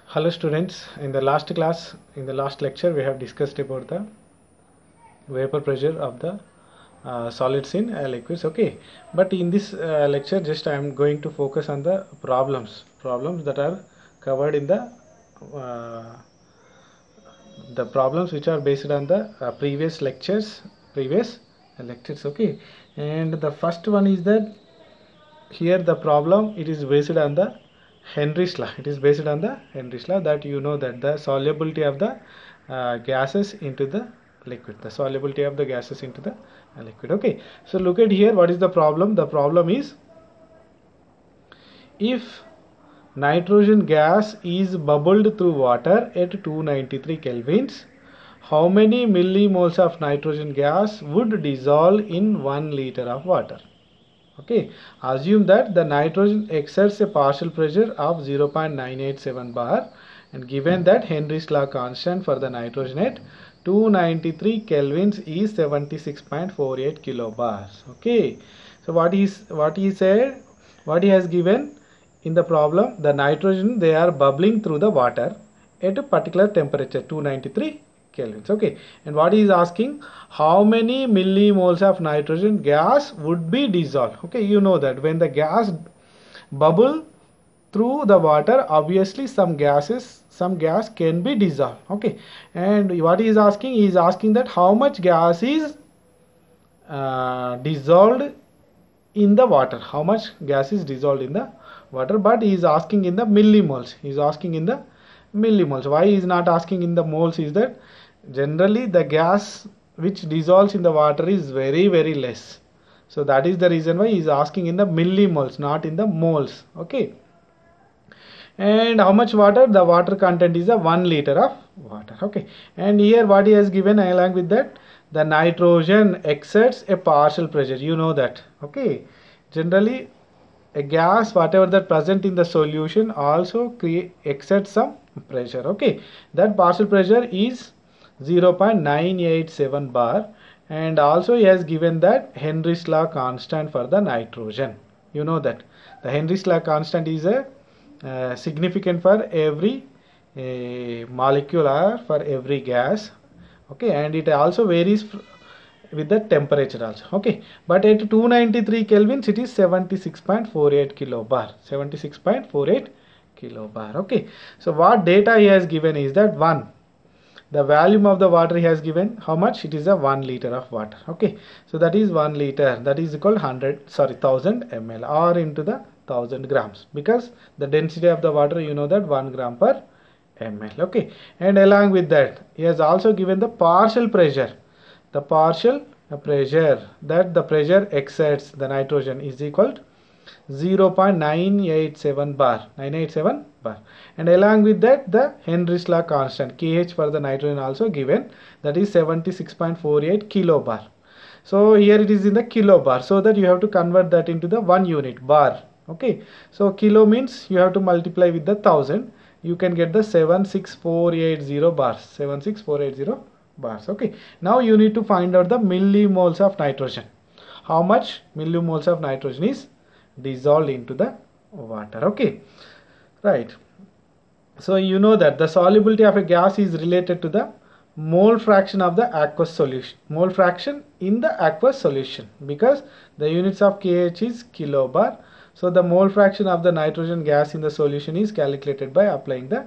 Hello students, in the last class, in the last lecture we have discussed about the vapor pressure of the solids in liquids. Okay, but in this lecture just I am going to focus on the problems that are covered in uh, the problems which are based on the previous lectures. Okay, and the first one is that here the problem, it is based on the Henry's law. It is based on the Henry's law, that you know that the solubility of the gases into the liquid, the solubility of the gases into the liquid. Okay, so look at here, what is the problem? The problem is, if nitrogen gas is bubbled through water at 293 kelvins, how many millimoles of nitrogen gas would dissolve in 1 liter of water? Okay, assume that the nitrogen exerts a partial pressure of 0.987 bar, and given that Henry's law constant for the nitrogen at 293 kelvins is 76.48 kilobars. Okay, so what he said, what he has given in the problem, the nitrogen, they are bubbling through the water at a particular temperature 293 kelvins. Okay, and what he is asking, how many millimoles of nitrogen gas would be dissolved? Okay, you know that when the gas bubble through the water, obviously some gas can be dissolved. Okay, and what he is asking that how much gas is dissolved in the water, how much gas is dissolved in the water, but he is asking in the millimoles. He is asking in the millimoles. Why he is not asking in the moles is that generally the gas which dissolves in the water is very less. So that is the reason why he is asking in the millimoles, not in the moles. Okay, and how much water? The water content is a 1 liter of water. Okay, and here what he has given along with that, the nitrogen exerts a partial pressure, you know that. Okay, generally a gas whatever that present in the solution also exerts some pressure. Okay, that partial pressure is 0.987 bar, and also he has given that Henry's law constant for the nitrogen. You know that the Henry's law constant is a significant for every molecule or for every gas. Okay, and it also varies with the temperature also. Okay, but at 293 kelvins it is 76.48 kilobar, 76.48 kilobar. Okay, so what data he has given is that, one, the volume of the water he has given, how much? It is a 1 liter of water. Okay, so that is 1 liter, that is equal 1000 ml, or into the 1000 grams, because the density of the water, you know that 1 gram per ml. Okay, and along with that he has also given the partial pressure, the partial pressure, that the pressure exerts the nitrogen is equal to 0.987 bar, and along with that the Henry's law constant Kh for the nitrogen also given, that is 76.48 kilobar. So here it is in the kilobar, so that you have to convert that into the 1 unit, bar. Okay, so kilo means you have to multiply with the 1000, you can get the 76480 bars, 76480 bars. Okay, now you need to find out the millimoles of nitrogen, how much millimoles of nitrogen is dissolved into the water. Okay, right, so you know that the solubility of a gas is related to the mole fraction of the aqueous solution, mole fraction in the aqueous solution, because the units of Kh is kilobar. So the mole fraction of the nitrogen gas in the solution is calculated by applying the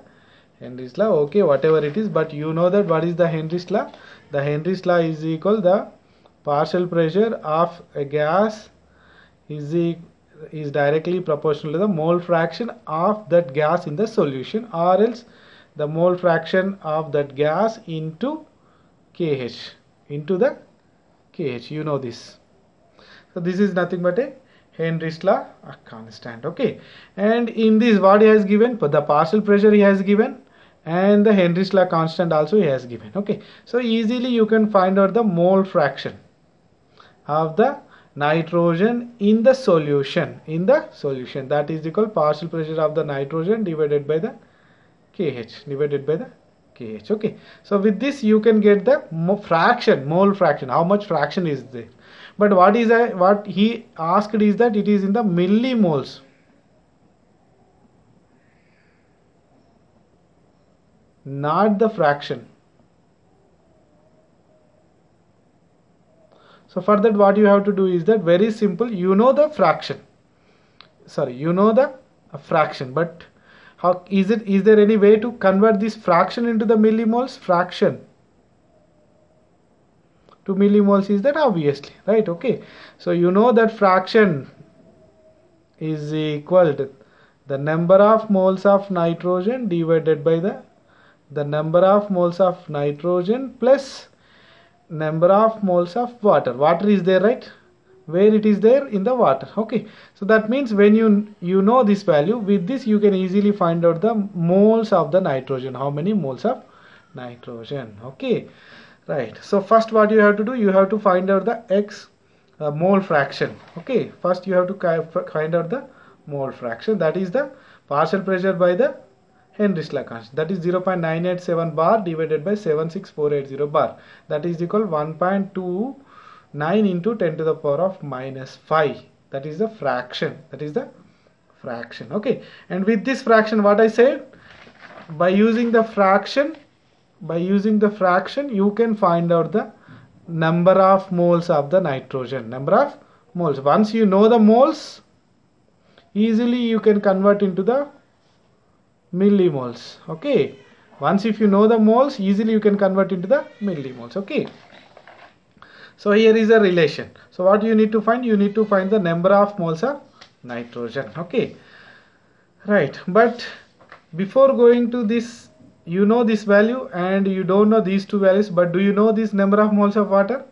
Henry's law. Okay, whatever it is, but you know that what is the Henry's law? The Henry's law is equal the partial pressure of a gas is directly proportional to the mole fraction of that gas in the solution, or else the mole fraction of that gas into Kh, into the Kh, you know this. So this is nothing but a Henry's law constant. Okay, and in this what he has given, for the partial pressure he has given, and the Henry's law constant also he has given. Okay, so easily you can find out the mole fraction of the nitrogen in the solution, that is equal partial pressure of the nitrogen divided by the Kh, Okay, so with this you can get the mole fraction, how much fraction is there. But what he asked is that it is in the millimoles. not the fraction. So for that what you have to do is that very simple, you know the fraction, sorry, you know the fraction, but how is there any way to convert this fraction into the millimoles? Fraction to millimoles is that obviously, right? Okay, so you know that fraction is equal to the number of moles of nitrogen divided by the number of moles of nitrogen plus number of moles of water. Water is there, right? Where it is there? In the water. Okay, so that means when you know this value, with this you can easily find out the moles of the nitrogen, how many moles of nitrogen. Okay, right. So first what you have to do, you have to find out the x mole fraction. Okay, first you have to find out the mole fraction, that is the partial pressure by the Henry's law constant, that is 0.987 bar divided by 76480 bar, that is equal 1.29 into 10 to the power of minus 5. That is the fraction, okay. And with this fraction, what I said, by using the fraction you can find out the number of moles of the nitrogen, number of moles. Once you know the moles, easily you can convert into the millimoles. Okay, once if you know the moles, easily you can convert into the millimoles. Okay, so here is a relation. So what you need to find, you need to find the number of moles of nitrogen. Okay, right. But before going to this, you know this value and you don't know these two values, but do you know this number of moles of water?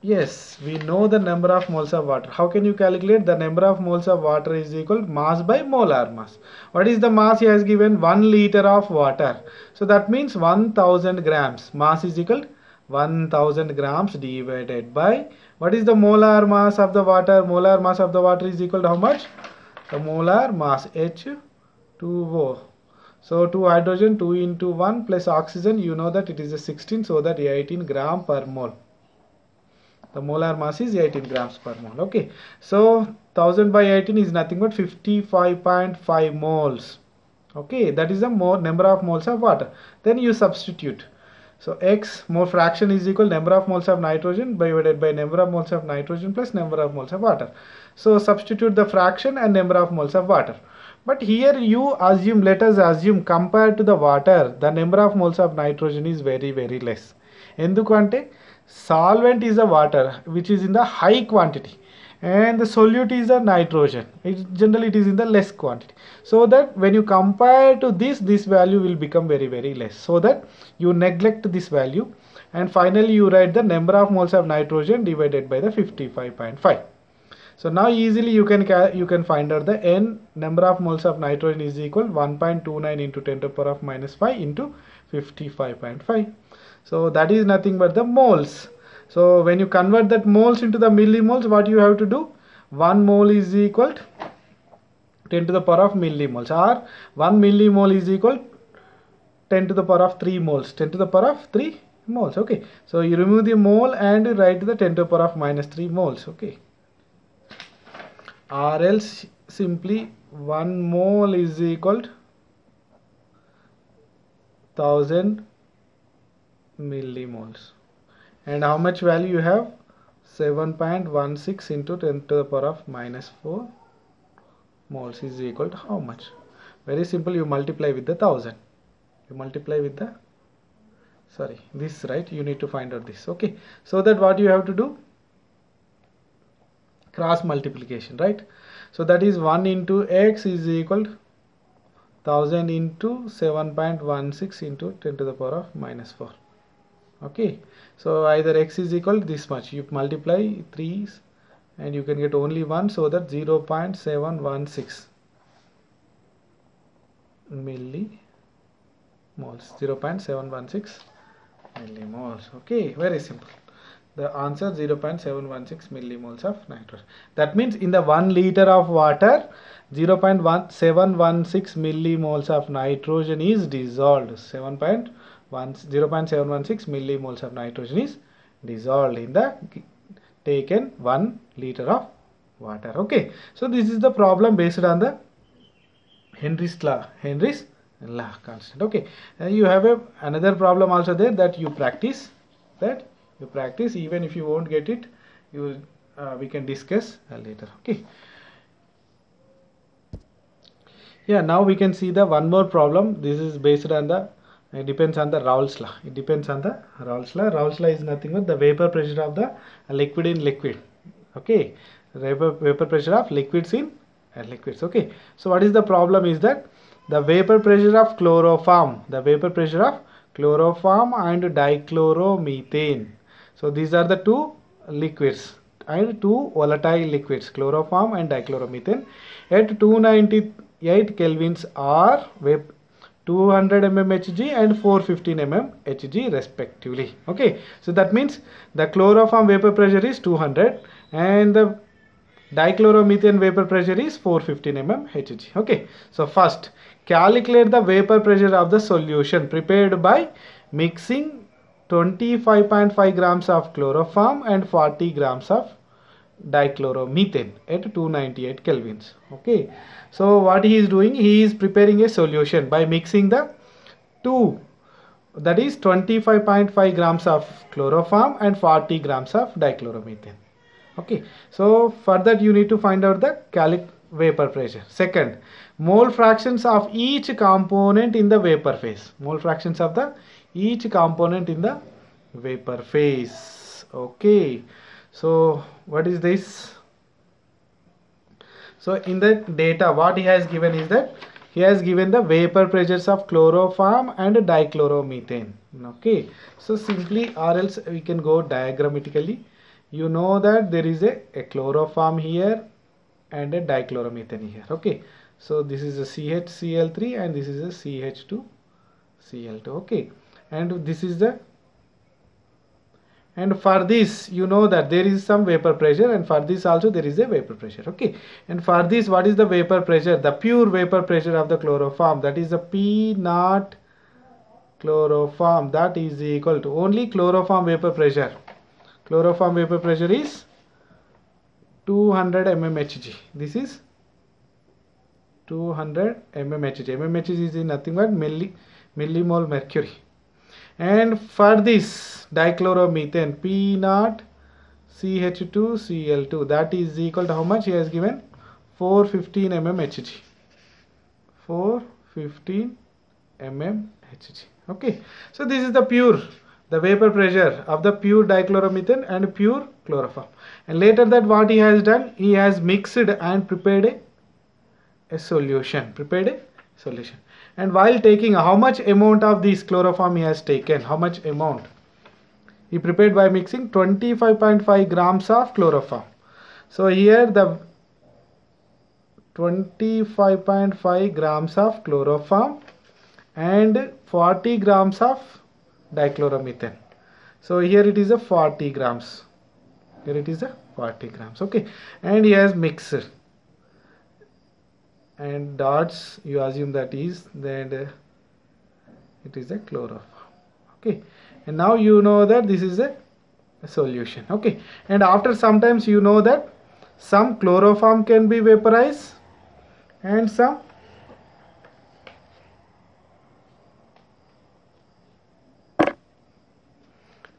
Yes, we know the number of moles of water. How can you calculate? The number of moles of water is equal mass by molar mass. What is the mass he has given? 1 liter of water. So that means 1000 grams. Mass is equal 1000 grams divided by, what is the molar mass of the water? Molar mass of the water is equal to how much? The molar mass, H2O. So 2 hydrogen, 2 into 1 plus oxygen, you know that it is a 16, so that 18 gram per mole. The molar mass is 18 grams per mole. Okay, so 1000 by 18 is nothing but 55.5 moles. Okay, that is the number of moles of water. Then you substitute. So x mole fraction is equal number of moles of nitrogen divided by number of moles of nitrogen plus number of moles of water. So substitute the fraction and number of moles of water. But here you assume, let us assume, compared to the water, the number of moles of nitrogen is very, very less. Endukante solvent is the water which is in the high quantity and the solute is the nitrogen. Generally it is in the less quantity. So that when you compare to this value will become very, very less. So that you neglect this value and finally you write the number of moles of nitrogen divided by the 55.5. So now easily you can find out the n number of moles of nitrogen is equal 1.29 into 10 to the power of minus 5 into 55.5. So that is nothing but the moles. So when you convert that moles into the millimoles, what you have to do? 1 mole is equal to 10 to the power of millimoles, or 1 millimole is equal 10 to the power of 3 moles. 10 to the power of 3 moles. Okay. So you remove the mole and you write the 10 to the power of minus 3 moles. Okay. Or else simply 1 mole is equal to 1000 millimoles. And how much value you have? 7.16 into 10 to the power of minus 4 moles is equal to how much? Very simple, you multiply with the 1000. You multiply with the, sorry, this, right? You need to find out this. Okay. So that what you have to do? Cross multiplication, right? So that is 1 into x is equal to 1000 into 7.16 into 10 to the power of minus 4. Okay, so either x is equal to this much, you multiply 3 and you can get only 1, so that 0.716 millimoles, 0.716 millimoles. Okay, very simple. The answer 0.716 millimoles of nitrogen. That means in the 1 liter of water, 0.716 millimoles of nitrogen is dissolved. 0.716 millimoles of nitrogen is dissolved in the taken 1 liter of water. Okay, so this is the problem based on the Henry's La constant. Okay, you have another problem also there, that you practice, even if you won't get it, you we can discuss later. Okay. Yeah, now we can see the one more problem. This is based on the, it depends on the Raoult's law. It depends on the Raoult's law. Raoult's law is nothing but the vapor pressure of the liquid in liquid. Okay, vapor pressure of liquids in liquids. Okay, so what is the problem is that the vapor pressure of chloroform, and dichloromethane. So these are the two liquids and two volatile liquids, chloroform and dichloromethane, at 298 kelvins or 200 mmHg and 415 mmHg respectively. Okay, so that means the chloroform vapor pressure is 200 and the dichloromethane vapor pressure is 415 mmHg. Okay, so first calculate the vapor pressure of the solution prepared by mixing 25.5 grams of chloroform and 40 grams of dichloromethane at 298 kelvins. Okay, so what he is doing, he is preparing a solution by mixing the two, that is 25.5 grams of chloroform and 40 grams of dichloromethane. Okay, so for that you need to find out the vapor pressure. Second, mole fractions of each component in the vapor phase. Mole fractions of the each component in the vapor phase. Okay, so what is this? So in the data what he has given is that he has given the vapor pressures of chloroform and dichloromethane. Okay, so simply, or else we can go diagrammatically. You know that there is a chloroform here and a dichloromethane here. Okay, so this is a CHCl3 and this is a CH2Cl2. Okay, and this is the, and for this you know that there is some vapor pressure, and for this also there is a vapor pressure. Okay, and for this what is the vapor pressure? The pure vapor pressure of the chloroform, that is the P naught chloroform, that is equal to only chloroform vapor pressure. Chloroform vapor pressure is 200 mmHg. This is 200 mmHg. mmHg is nothing but millimole mercury. And for this dichloromethane, P naught CH2Cl2, that is equal to how much he has given? 415 mmHg. 415 mmHg. Okay, so this is the vapor pressure of the pure dichloromethane and pure chloroform. And later that what he has done, he has mixed and prepared a solution. And while taking, how much amount of this chloroform he has taken? How much amount? He prepared by mixing 25.5 grams of chloroform. So here the 25.5 grams of chloroform and 40 grams of dichloromethane. So here it is a 40 grams. Here it is a 40 grams. Okay, and he has mixed, and dots you assume that is then it is a chloroform. Okay, and now you know that this is a solution. Okay, and after sometimes you know that some chloroform can be vaporized and some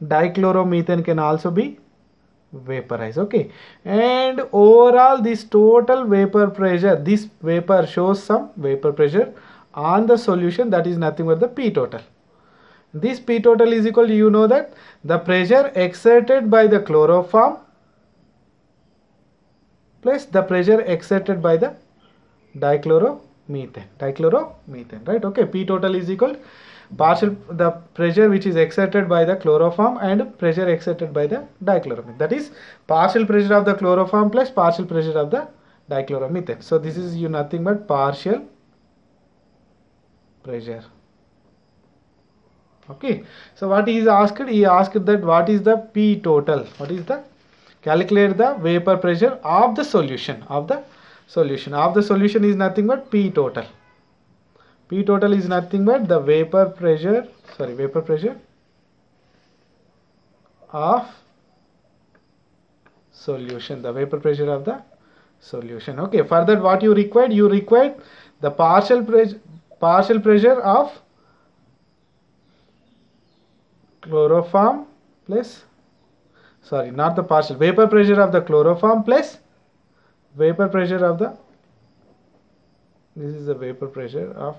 dichloromethane can also be vaporized. Okay, and overall this total vapor pressure, this vapor shows some vapor pressure on the solution, that is nothing but the P total. This P total is equal to, you know that the pressure exerted by the chloroform plus the pressure exerted by the dichloromethane, right? Okay, P total is equal partial the pressure which is exerted by the chloroform and pressure exerted by the dichloromethane, that is partial pressure of the chloroform plus partial pressure of the dichloromethane. So this is nothing but partial pressure. Okay, so what he is asked, he asked that what is the P total, calculate the vapor pressure of the solution, is nothing but P total. P total is nothing but the vapor pressure of solution, Okay, for that what you required the partial partial pressure of chloroform plus, sorry, not the partial, vapor pressure of the chloroform plus vapor pressure of the, this is the vapor pressure of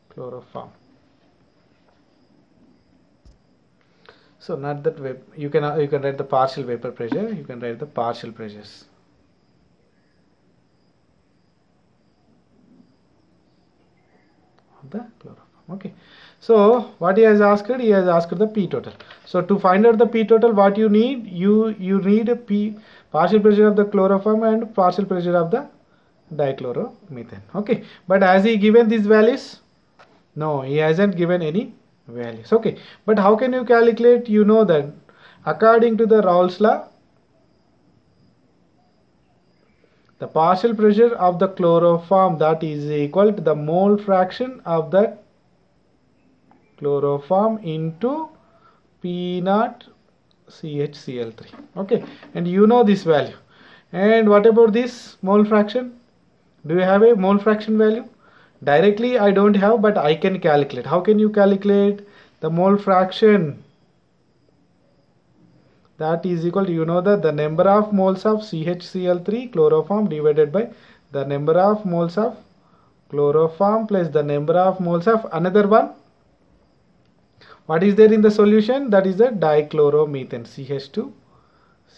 chloroform. So not that you can write the partial vapor pressure, you can write the partial pressures. Of the chloroform. Okay. So what he has asked the P total. So to find out the P total, what you need, you need a partial pressure of the chloroform and partial pressure of the dichloromethane. Okay. But has he given these values? No, he hasn't given any values. Okay. But how can you calculate? You know that according to the Raoult's law, the partial pressure of the chloroform, that is equal to the mole fraction of the chloroform into P naught CHCl3. Okay, and you know this value. And what about this mole fraction? Do you have a mole fraction value? Directly I don't have, but I can calculate. How can you calculate the mole fraction? That is equal to, you know, that the number of moles of CHCl3 chloroform divided by the number of moles of chloroform plus the number of moles of another one. What is there in the solution? That is the dichloromethane,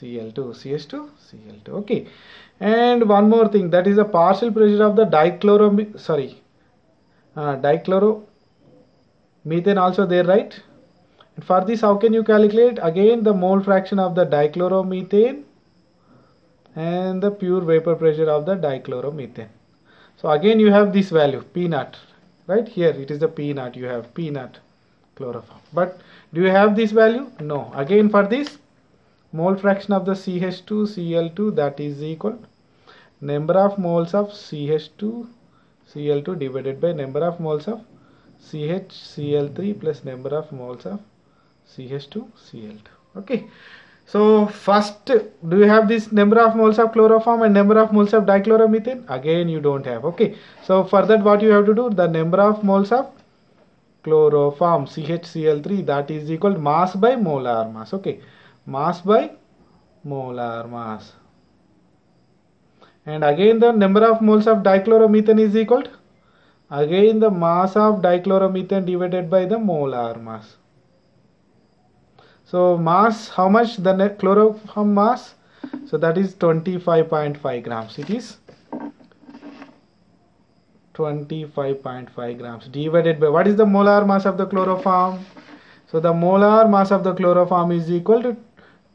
CH2Cl2. Okay. And one more thing, that is the partial pressure of the dichloromethane also there, right? And for this, how can you calculate? Again, the mole fraction of the dichloromethane and the pure vapor pressure of the dichloromethane. So again you have this value P naught, right? Here it is the P naught, you have P naught chloroform. But do you have this value? No. Again for this, mole fraction of the CH2Cl2, that is equal number of moles of CH2Cl2 divided by number of moles of CHCl3 plus number of moles of CH2Cl2. Okay. So first, do you have this number of moles of chloroform and number of moles of dichloromethane? Again you don't have. Okay. So for that, what you have to do, the number of moles of chloroform CHCl3, that is equal to mass by molar mass. Okay. Mass by molar mass. And again the number of moles of dichloromethane is equal to, again the mass of dichloromethane divided by the molar mass. So mass, how much? The chloroform mass, so that is 25.5 grams. It is 25.5 grams divided by, what is the molar mass of the chloroform? So the molar mass of the chloroform is equal to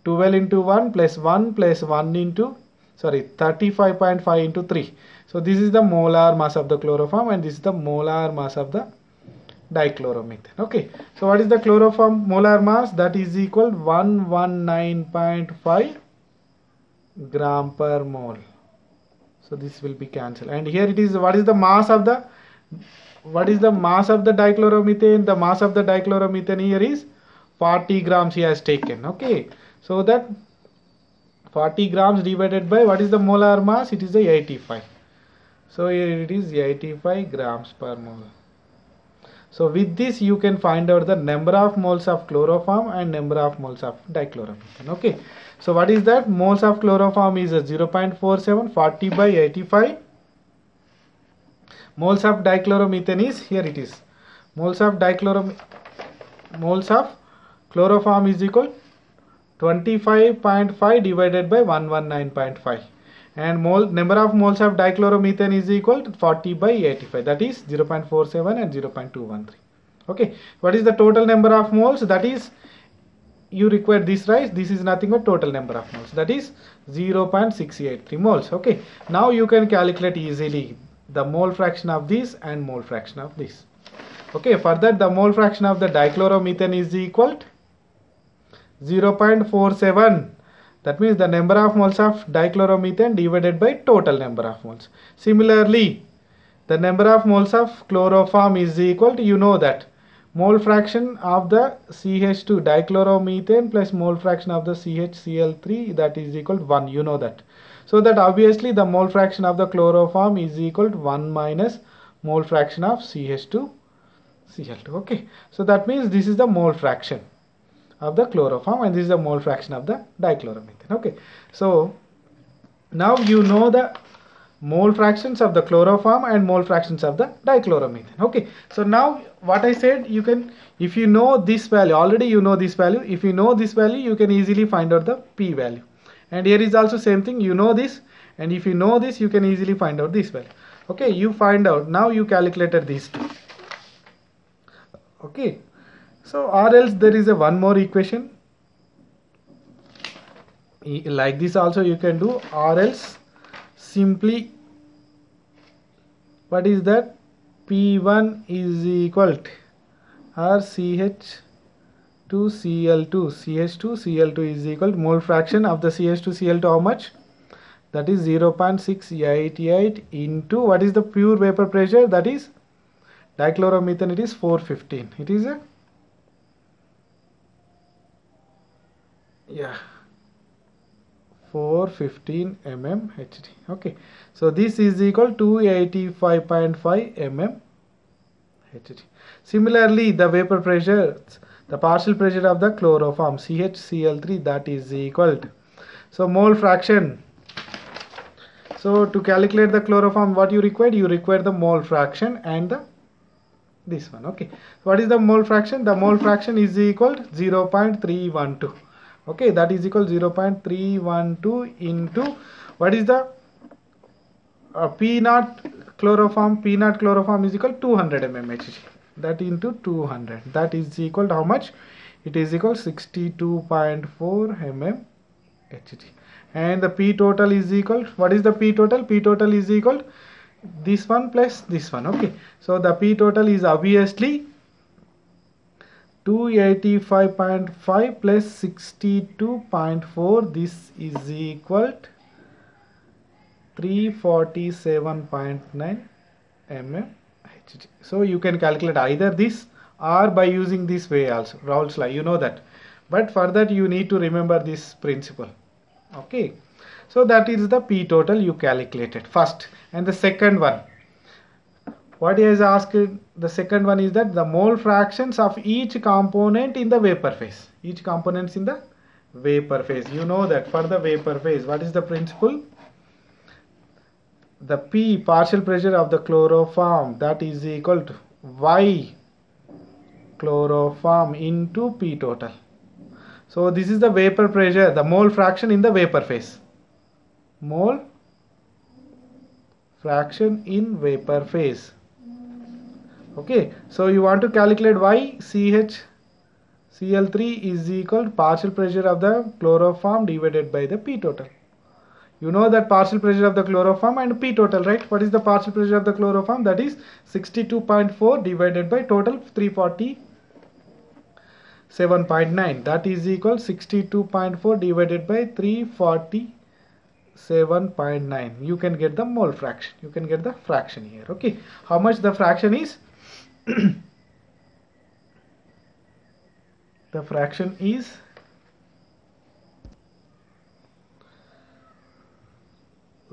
12 into 1 plus 1 plus 1 into, sorry, 35.5 into 3. So this is the molar mass of the chloroform and this is the molar mass of the dichloromethane. Okay. So what is the chloroform molar mass? That is equal to 119.5 gram per mole. So this will be cancelled. And here it is, what is the mass of the, dichloromethane? The mass of the dichloromethane here is 40 grams he has taken. Okay. So that 40 grams divided by, what is the molar mass? It is the 85. So here it is 85 grams per mole. So with this you can find out the number of moles of chloroform and number of moles of dichloromethane. Okay. So what is that? Moles of chloroform is 0.47, 40 by 85. Moles of dichloromethane is, here it is. Moles of chloroform is equal 25.5 divided by 119.5. And number of moles of dichloromethane is equal to 40 by 85, that is 0.47 and 0.213. Okay. What is the total number of moles? That is, you require this, right? This is nothing but total number of moles, that is 0.683 moles. Okay. Now you can calculate easily the mole fraction of this and mole fraction of this. Okay. For that, the mole fraction of the dichloromethane is equal to 0.47. That means the number of moles of dichloromethane divided by total number of moles. Similarly, the number of moles of chloroform is equal to, you know that, mole fraction of the CH2 dichloromethane plus mole fraction of the CHCl3, that is equal to 1. You know that. So that obviously the mole fraction of the chloroform is equal to 1 minus mole fraction of CH2Cl2. Okay, so that means this is the mole fraction of the chloroform and this is the mole fraction of the dichloromethane. Okay, so now you know the mole fractions of the chloroform and mole fractions of the dichloromethane. Okay, so now what I said, you can, if you know this value, already you know this value, if you know this value you can easily find out the P value. And here is also same thing, you know this, and if you know this you can easily find out this value. Okay, you find out, now you calculated these two. Okay, so or else there is a one more equation like this also you can do, or else simply, what is that, P1 is equal to or CH2Cl2 is equal to mole fraction of the CH2Cl2 how much, that is 0.688 into what is the pure vapor pressure, that is dichloromethane, it is 415, it is a 415 mm Hg. Okay, so this is equal to 285.5 mm Hg. Similarly, the vapor pressure, the partial pressure of the chloroform CHCl3, that is equal to, so mole fraction. So to calculate the chloroform, what you require the mole fraction and the this one. Okay, what is the mole fraction? The mole fraction is equal to 0.312. Okay, that is equal to 0.312 into what is the P naught chloroform. P naught chloroform is equal to 200 mm Hg. That into 200, that is equal to how much? It is equal to 62.4 mm Hg. And the P total is equal, what is the P total? P total is equal to this one plus this one. Okay, so the P total is obviously 285.5 plus 62.4, this is equal to 347.9 mm Hg. So you can calculate either this or by using this way also, Raoult's law, you know that, but for that you need to remember this principle. Okay, so that is the P total you calculated first. And the second one, what he has asked, the second one is that the mole fractions of each component in the vapor phase. Each components in the vapor phase. You know that for the vapor phase, what is the principle? The P partial pressure of the chloroform, that is equal to Y chloroform into P total. So this is the vapor pressure, the mole fraction in the vapor phase. Mole fraction in vapor phase. Okay, so you want to calculate Y CHCl3 is equal to partial pressure of the chloroform divided by the P total. You know that partial pressure of the chloroform and P total, right? What is the partial pressure of the chloroform? That is 62.4 divided by total 347.9. That is equal 62.4 divided by 347.9. You can get the mole fraction. You can get the fraction here. Okay, how much the fraction is? The fraction is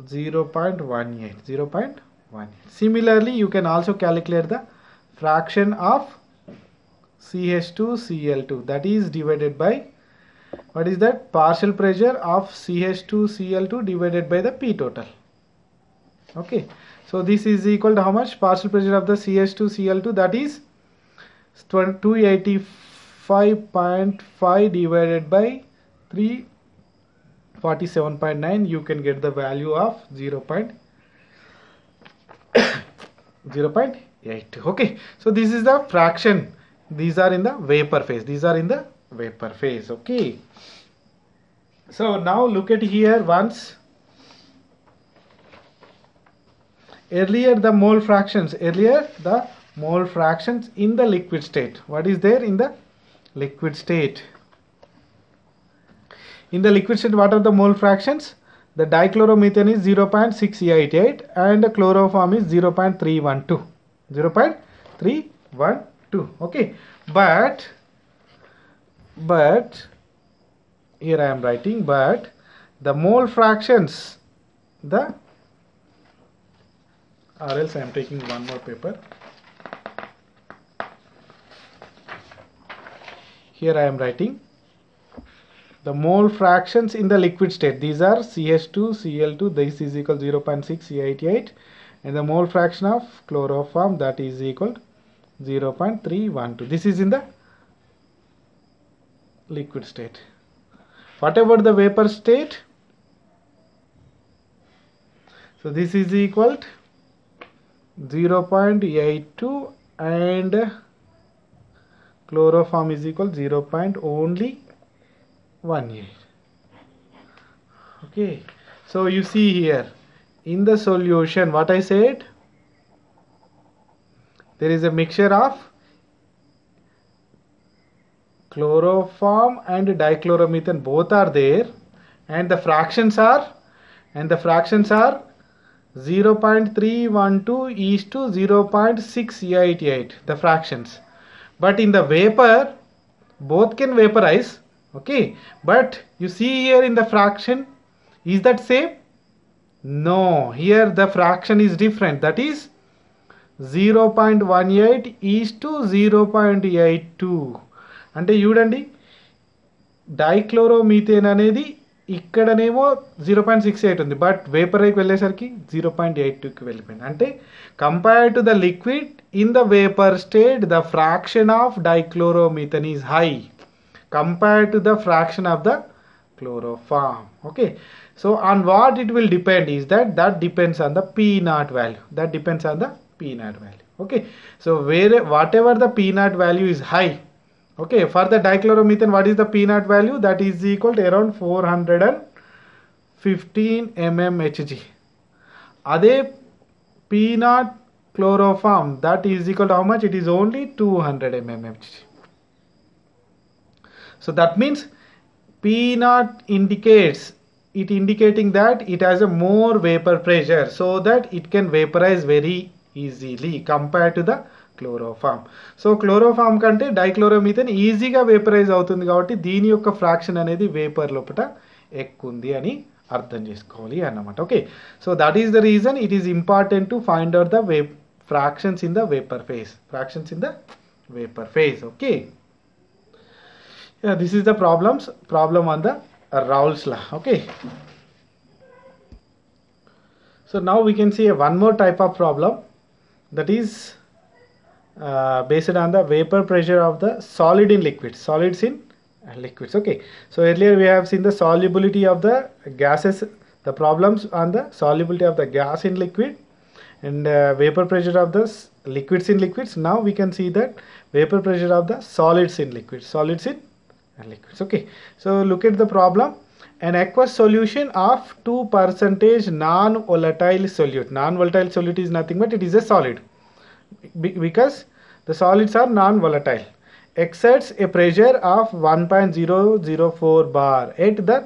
0.18. Similarly, you can also calculate the fraction of CH2Cl2, that is divided by, what is that, partial pressure of CH2Cl2 divided by the P total. Okay, so this is equal to how much? Partial pressure of the CH2Cl2, that is 285.5 divided by 347.9. You can get the value of 0.82. Okay, so this is the fraction. These are in the vapor phase. These are in the vapor phase. Okay, so now look at here once. Earlier the mole fractions in the liquid state. What is there in the liquid state? In the liquid state, what are the mole fractions? The dichloromethane is 0.688 and the chloroform is 0.312. 0.312. Okay, but here I am writing, but the mole fractions, the or else I am taking one more paper. Here I am writing the mole fractions in the liquid state. These are CH2, Cl2, this is equal to 0.6 C88, and the mole fraction of chloroform, that is equal to 0.312. This is in the liquid state. What about the vapor state? So this is equal to 0.82 and chloroform is equal to 0.18. Okay, so you see here in the solution what I said, there is a mixture of chloroform and dichloromethane, both are there, and the fractions are 0.312 is to 0.688, the fractions. But in the vapor, both can vaporize. Okay, but you see here in the fraction, is that same? No, here the fraction is different, that is 0.18 is to 0.82. అంటే చూడండి, dichloromethane అనేది ఇక్కడనేమో 0.68 ఉంది, but వేపర్కి వెళ్ళేసరికి 0.82కి వెళ్ళిపోయింది. అంటే compare to the liquid in the vapour state the fraction of dichloromethane is high compared to the fraction of the chloroform. Okay, so on what it will depend is that depends on the P naught value. That depends on the P naught value. Okay, so whatever the P naught value is high, okay, for the dichloromethane, what is the P naught value? That is equal to around 415 mmHg. Ade P naught chloroform, that is equal to how much? It is only 200 mmHg. So that means P naught indicating that it has a more vapor pressure, so that it can vaporize very easily compared to the chloroform. So chloroform kante dichloromethane easy ga vaporize avutundi kabatti deeni yokka fraction anedi vapor lopata ekkundi ani అర్థం చేసుకోవాలి అన్నమాట. Okay, so that is the reason it is important to find out the fractions in the vapor phase. Okay. Yeah, this is the problem on the Raoult's law. Okay, so now we can see one more type of problem, that is based on the vapor pressure of the solids in liquids. Okay, so earlier we have seen the solubility of the gases, the problems on the solubility of the gas in liquid, and vapor pressure of the liquids in liquids. Now we can see that vapor pressure of the solids in liquids. Okay, so look at the problem. An aqueous solution of 2% non-volatile solute. Non-volatile solute is nothing but it is a solid, because the solids are non-volatile, exerts a pressure of 1.004 bar at the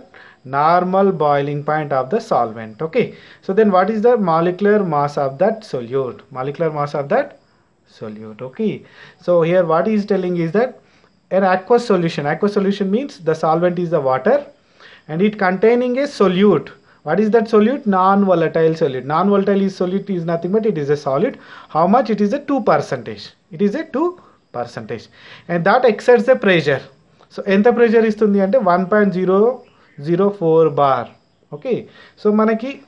normal boiling point of the solvent. Okay, so then what is the molecular mass of that solute? Okay, so here what he is telling is that an aqueous solution means the solvent is the water and it containing a solute. What is that solute? Non-volatile solute. Non-volatile solute is nothing but it is a solid. How much? It is a 2%. It is a 2%, and that exerts the pressure. So enta pressure istundi ante 1.004 bar. Okay, so manaki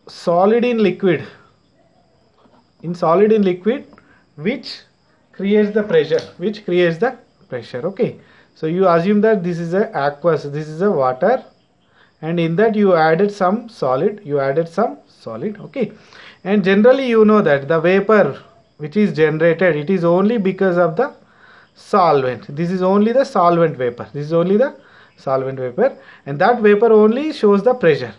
solid in liquid, which creates the pressure. Okay, so you assume that this is a aqueous, this is a water, and in that you added some solid. Okay, and generally you know that the vapor which is generated, it is only because of the solvent. This is only the solvent vapor. And that vapor only shows the pressure.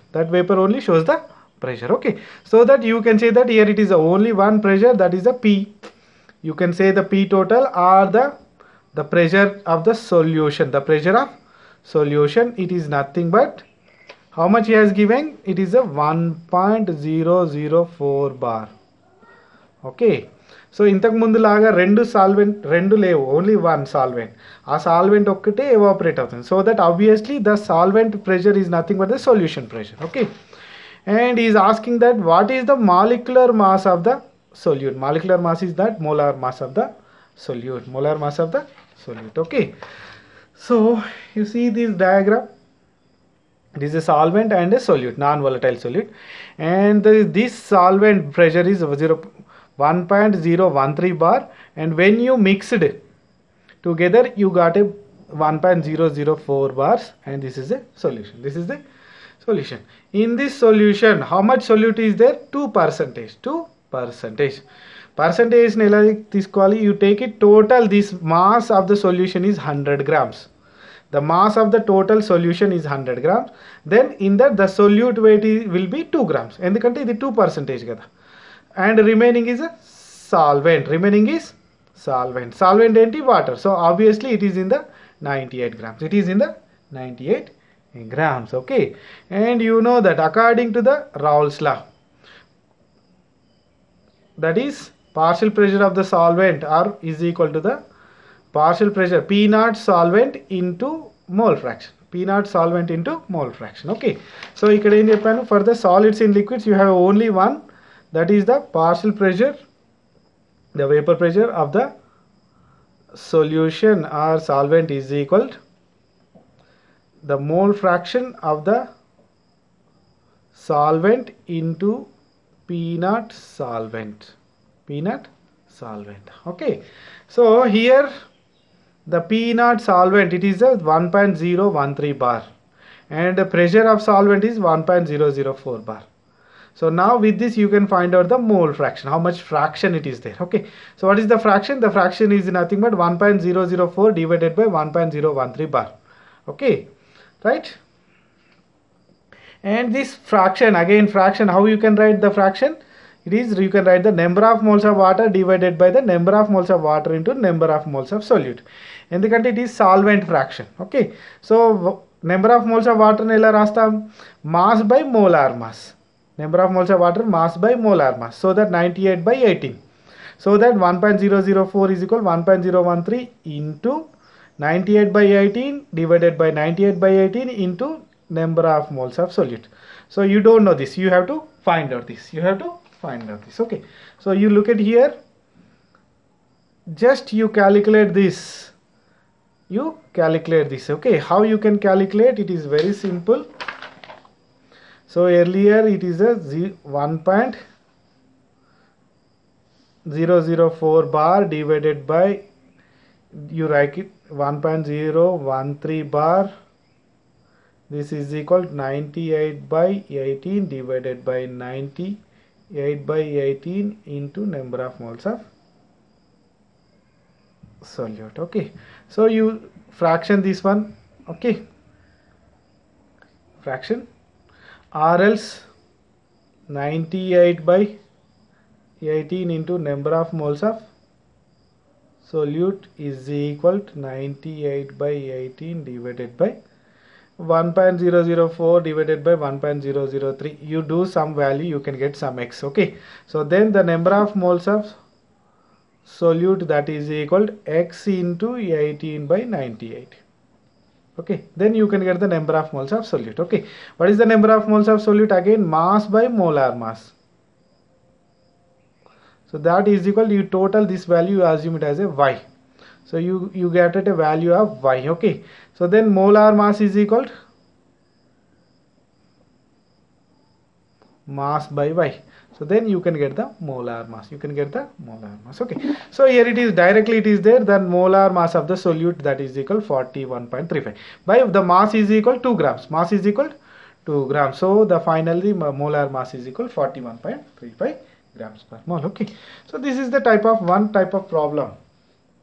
Okay, so that you can say that here it is only one pressure, that is the P. You can say the P total or the pressure of the solution. The pressure of solution, it is nothing but how much he has given? It is a 1.004 bar. Okay, so ఇంతకు ముందు లాగా రెండు లేవు, only one solvent. ఆ solvent ఒక్కటే evaporate అవుతుంది. So that obviously the solvent pressure is nothing but the solution pressure. Okay, and he is asking that what is the molecular mass of the solute. Molecular mass is that molar mass of the solute, molar mass of the solute. Okay, so you see this diagram, it is a solvent and a solute, non-volatile solute, and this solvent pressure is 1.013 bar, and when you mixed together you got a 1.004 bars, and this is a solution. This is the solution. In this solution, how much solute is there? 2%. 2%. Percentage ni ela తీసుకోవాలి? You take it total, this mass of the solution is 100 grams. The mass of the total solution is 100 grams. Then in that the solute weight will be 2 grams. ఎందుకంటే ఇది 2% కదా. And remaining is a solvent. Remaining is solvent. Solvent ఏంటి? Water. So obviously it is in the 98 grams. It is in the 98 grams. Okay, and you know that according to the Raoult's law, that is partial pressure of the solvent is equal to the partial pressure P naught solvent into mole fraction. P naught solvent into mole fraction. Okay, so ikkada em cheppanu, for the solids in liquids you have only one, that is the partial pressure, the vapor pressure of the solution or solvent is equal to the mole fraction of the solvent into P naught solvent. P naught solvent. Okay, so here the P naught solvent, it is a 1.013 bar, and the pressure of solvent is 1.004 bar. So now with this you can find out the mole fraction, how much fraction it is there. Okay, so what is the fraction? The fraction is nothing but 1.004 divided by 1.013 bar. Okay, right? And this fraction, again fraction, how you can write the fraction? It is, you can write the number of moles of water divided by the number of moles of water into number of moles of solute. ఎందుకంటే it is solvent fraction. Okay, so number of moles of water ని ఎలా రాస్తాం? Mass by molar mass. Number of moles of water, mass by molar mass. So that 98 by 18. So that 1.004 is equal 1.013 into 98 by 18 divided by 98 by 18 into number of moles of solute. So you don't know this, you have to find out this. You have to find out this. Okay, so you look at here, just you calculate this. You calculate this. Okay, how you can calculate? It is very simple. So earlier it is a 1.004 bar divided by, you write it 1.013 bar. This is equal to 98 by 18 divided by 98 by 18 into number of moles of solute. Okay, so you fraction this one. Okay, fraction, or else 98 by 18 into number of moles of solute is equal to 98 by 18 divided by 1.004 divided by 1.003. You do some value, you can get some x. Okay, so then the number of moles of solute, that is equal to x into 18 by 98. Okay, then you can get the number of moles of solute. Okay, what is the number of moles of solute? Again, mass by molar mass. So that is equal to, you total this value, you assume it as a y. So you get at a value of y. Okay, so then molar mass is equal to mass by y. So then you can get the molar mass. You can get the molar mass. Okay, so here it is directly, it is there, then molar mass of the solute, that is equal 41.35 by the mass is equal 2 grams. Mass is equal to 2 grams. So the finally molar mass is equal 41.35 grams per mole. Okay, so this is the one type of problem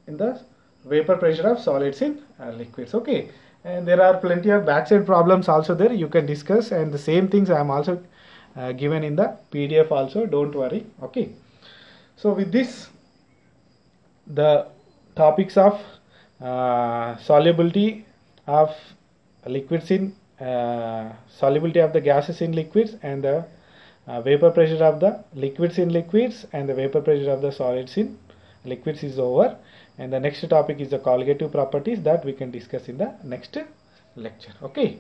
in the vapor pressure of solids in liquids. Okay, and there are plenty of backside problems also there, you can discuss, and the same things I am also given in the PDF also, don't worry. Okay, so with this, the topics of solubility of liquids in solubility of the gases in liquids, and the vapor pressure of the liquids in liquids and the vapor pressure of the solids in liquids is over, and the next topic is the colligative properties that we can discuss in the next lecture. Okay.